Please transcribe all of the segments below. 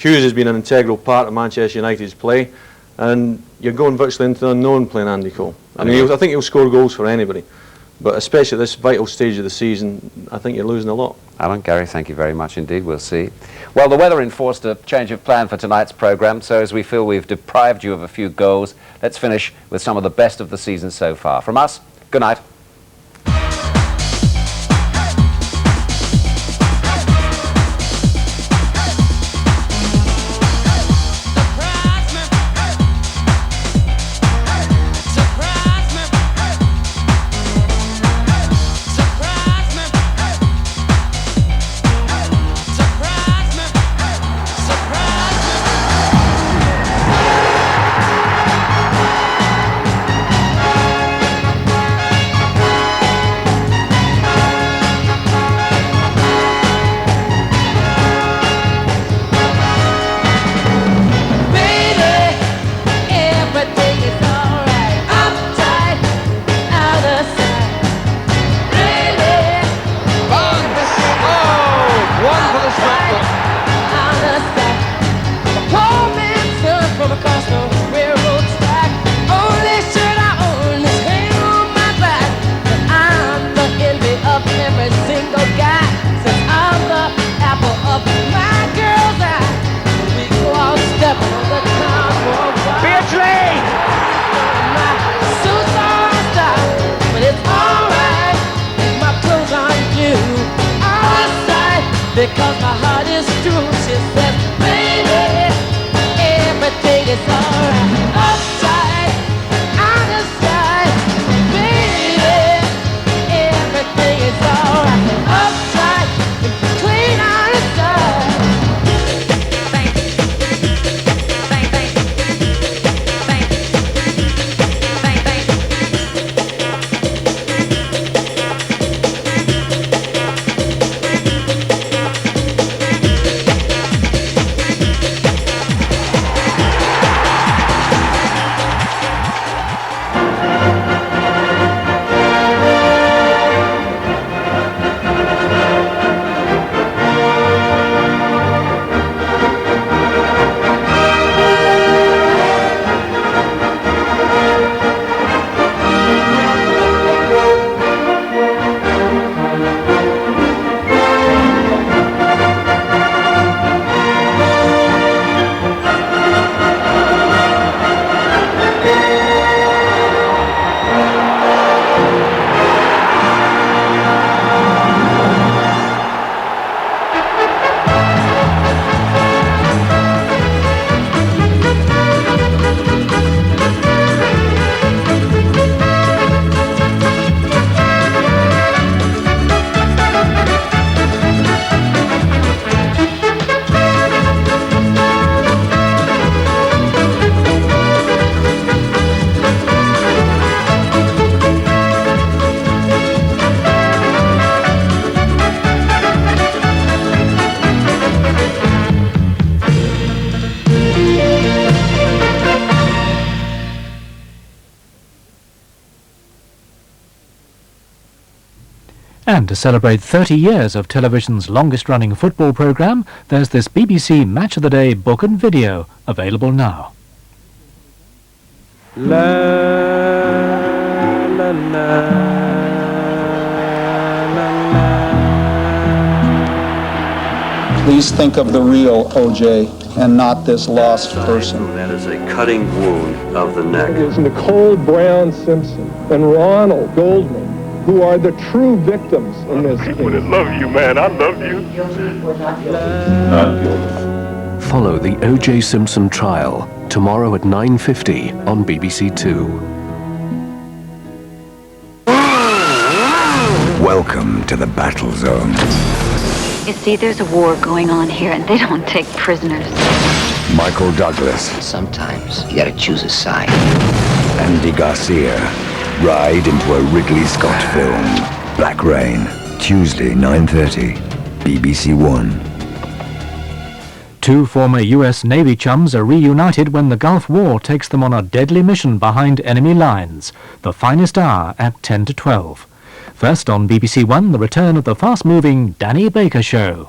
Hughes has been an integral part of Manchester United's play, and you're going virtually into the unknown playing Andy Cole. I mean, I think he'll score goals for anybody, but especially at this vital stage of the season, I think you're losing a lot. Alan, Gary, thank you very much indeed. We'll see. Well, the weather enforced a change of plan for tonight's programme, so as we feel we've deprived you of a few goals, let's finish with some of the best of the season so far. From us, good night. Because my heart is true, she says, baby, everything is alright. Upside, out of sight, baby, everything is alright. Upside, clean out of sight. Bang, bang, bang, bang, bang, bang, And to celebrate 30 years of television's longest-running football programme, there's this BBC Match of the Day book and video available now. La la la la la. Please think of the real OJ and not this lost person. That is a cutting wound of the neck. It is Nicole Brown Simpson and Ronald Goldman who are the true victims in this case. I love you, man. I love you. Not guilty. Follow the OJ Simpson trial tomorrow at 9:50 on BBC2. Welcome to the battle zone. You see, there's a war going on here, and they don't take prisoners. Michael Douglas. Sometimes you gotta choose a side. Andy Garcia. Ride into a Ridley Scott film. Black Rain. Tuesday, 9:30. BBC1. Two former US Navy chums are reunited when the Gulf War takes them on a deadly mission behind enemy lines. The Finest Hour at 10 to 12. First on BBC1, the return of the fast-moving Danny Baker Show.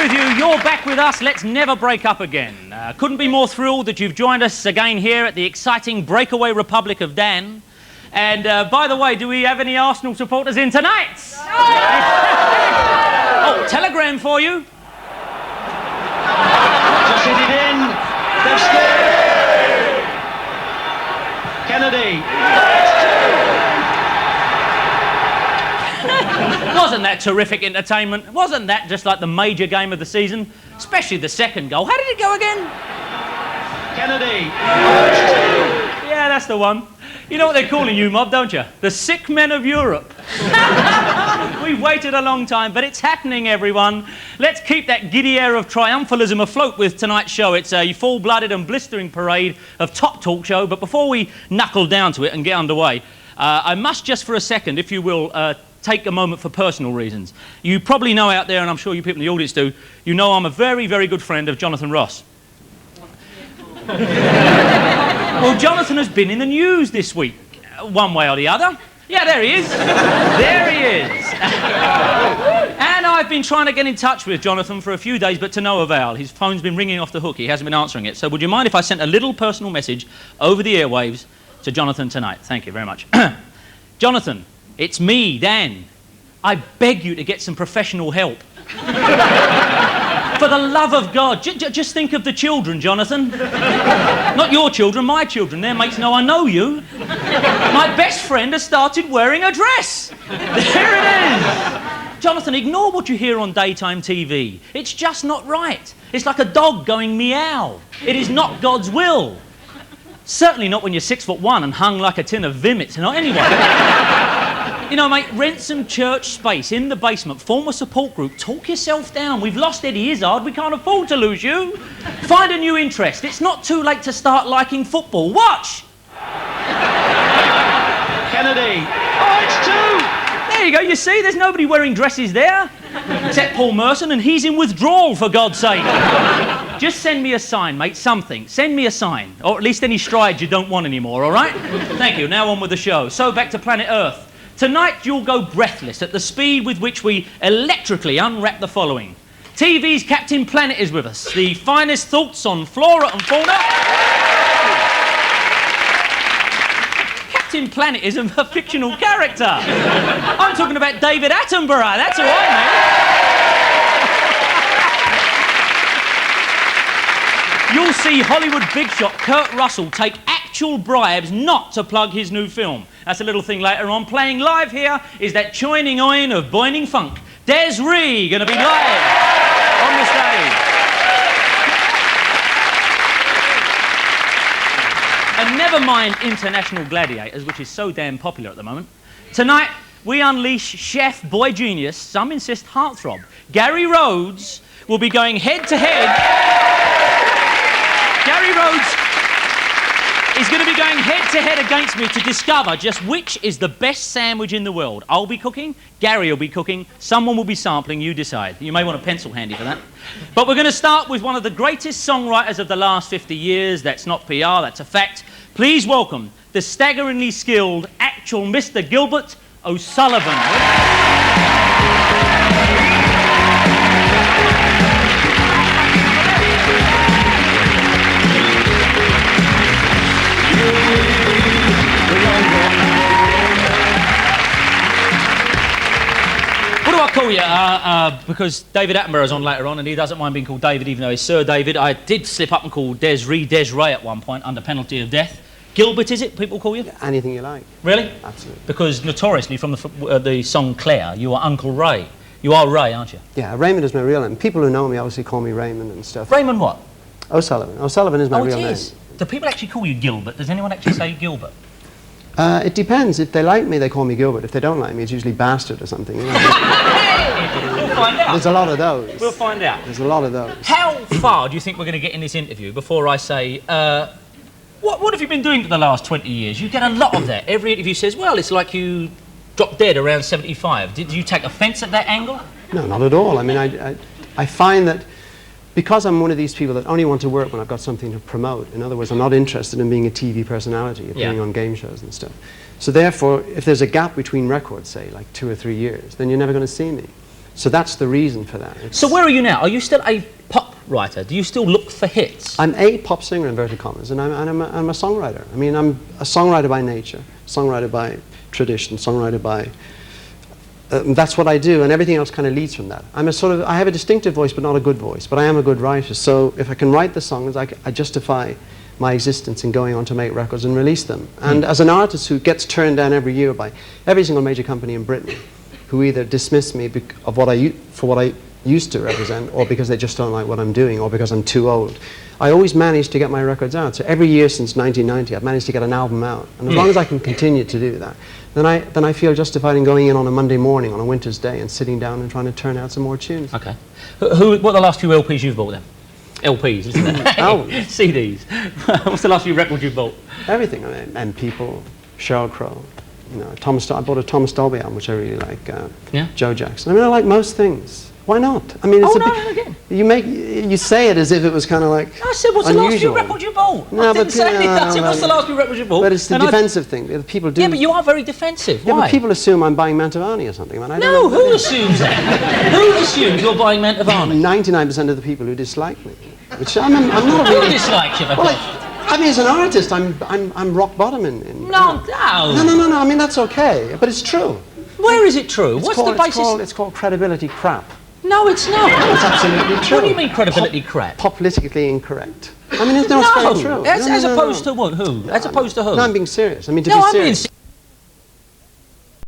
with you. You're back with us. Let's never break up again. Couldn't be more thrilled that you've joined us again here at the exciting breakaway Republic of Dan. And by the way, do we have any Arsenal supporters in tonight? Oh, telegram for you. Just hit it in. They've scored. Kennedy. Wasn't that terrific entertainment? Wasn't that just like the major game of the season? Especially the second goal. How did it go again? Kennedy. Yeah, that's the one. You know what they're calling you, Mob, don't you? The sick men of Europe. We've waited a long time, but it's happening, everyone. Let's keep that giddy air of triumphalism afloat with tonight's show. It's a full-blooded and blistering parade of top talk show. But before we knuckle down to it and get underway, I must just for a second, if you will, take a moment for personal reasons. You probably know out there, and I'm sure you people in the audience do, you know I'm a very, very good friend of Jonathan Ross. Well, Jonathan has been in the news this week, one way or the other. Yeah, there he is. There he is. And I've been trying to get in touch with Jonathan for a few days, but to no avail. His phone's been ringing off the hook. He hasn't been answering it. So would you mind if I sent a little personal message over the airwaves to Jonathan tonight? Thank you very much. Jonathan, it's me, Dan. I beg you to get some professional help. For the love of God, just think of the children, Jonathan. Not your children, my children. Their mates know I know you. My best friend has started wearing a dress. There it is. Jonathan, ignore what you hear on daytime TV. It's just not right. It's like a dog going meow. It is not God's will. Certainly not when you're 6'1" and hung like a tin of Vimits. No, anyway. You know, mate, rent some church space in the basement, form a support group, talk yourself down. We've lost Eddie Izzard, we can't afford to lose you. Find a new interest. It's not too late to start liking football. Watch! Kennedy. Oh, it's two! There you go, you see, there's nobody wearing dresses there. Except Paul Merson, and he's in withdrawal, for God's sake. Just send me a sign, mate, something. Send me a sign. Or at least any strides you don't want anymore, all right? Thank you, now on with the show. So, back to planet Earth. Tonight you'll go breathless at the speed with which we electrically unwrap the following. TV's Captain Planet is with us. The finest thoughts on flora and fauna. Captain Planet is a fictional character. I'm talking about David Attenborough. That's all right, mate. You'll see Hollywood big shot Kurt Russell take actual bribes not to plug his new film. That's a little thing later on. Playing live here is that choining oin of boining funk. Des Ree, going to be live on the stage. And never mind International Gladiators, which is so damn popular at the moment. Tonight, we unleash chef, boy genius, some insist heartthrob. Gary Rhodes will be going head-to-head. Gary Rhodes is going to be going head-to-head against me to discover just which is the best sandwich in the world. I'll be cooking, Gary will be cooking, someone will be sampling, you decide. You may want a pencil handy for that. But we're going to start with one of the greatest songwriters of the last 50 years. That's not PR, that's a fact. Please welcome the staggeringly skilled actual Mr. Gilbert O'Sullivan. Call you, because David Attenborough's on later on and he doesn't mind being called David even though he's Sir David. I did slip up and call Des Ray at one point under penalty of death. Gilbert, is it, people call you? Anything you like. Really? Absolutely. Because notoriously from the song Claire, you are Uncle Ray. You are Ray, aren't you? Yeah, Raymond is my real name. People who know me obviously call me Raymond and stuff. Raymond what? O'Sullivan. O'Sullivan is my real name. Oh, it is? Do people actually call you Gilbert? Does anyone actually say Gilbert? It depends. If they like me, they call me Gilbert. If they don't like me, it's usually Bastard or something. You know? We'll find out. There's a lot of those. We'll find out. There's a lot of those. How far do you think we're going to get in this interview before I say, what have you been doing for the last 20 years? You get a lot of that. Every interview says, well, it's like you dropped dead around 75. Did you take offence at that angle? No, not at all. I mean, I find that because I'm one of these people that only want to work when I've got something to promote. In other words, I'm not interested in being a TV personality, appearing on game shows and stuff. So therefore, if there's a gap between records, say, like 2 or 3 years, then you're never going to see me. So that's the reason for that. So where are you now? Are you still a pop writer? Do you still look for hits? I'm a pop singer, inverted commas, and I'm a songwriter. I mean, I'm a songwriter by nature, songwriter by tradition, songwriter by... that's what I do, and everything else kind of leads from that. I have a distinctive voice, but not a good voice, but I am a good writer. So if I can write the songs, I justify my existence in going on to make records and release them. And as an artist who gets turned down every year by every single major company in Britain, who either dismiss me for what I used to represent, or because they just don't like what I'm doing, or because I'm too old, I always manage to get my records out. So every year since 1990, I've managed to get an album out. And as long as I can continue to do that, then I feel justified in going in on a Monday morning, on a winter's day, and sitting down and trying to turn out some more tunes. Okay. What are the last few LPs you've bought then? LPs, isn't it? Oh. CDs. What's the last few records you've bought? Everything. I mean, and People, Sheryl Crow, you know, I bought a Thomas Dolby album, which I really like. Yeah. Joe Jackson. I mean, I like most things. Why not? I mean, it's you say it as if it was kind of like I said, what's unusual. the last few records you bought? No, I didn't say anything. I said, what's the last few records you bought? But it's the defensive thing. People do. Yeah, but you are very defensive. Yeah, Why? but people assume I'm buying Mantovani or something. Man, I don't No, know who assumes that? Who assumes you're buying Mantovani? 99% of the people who dislike me. Which I'm not really. Who dislikes you? I mean, as an artist, I'm rock bottom in. No. No. I mean, that's okay, but it's true. Where is it true? What's the basis? It's called credibility crap. No, it's not. It's absolutely true. What do you mean credibility crap? Politically incorrect. I mean, it's very true. As opposed to what? Who? As opposed to who? No, I'm being serious. I mean, to be serious.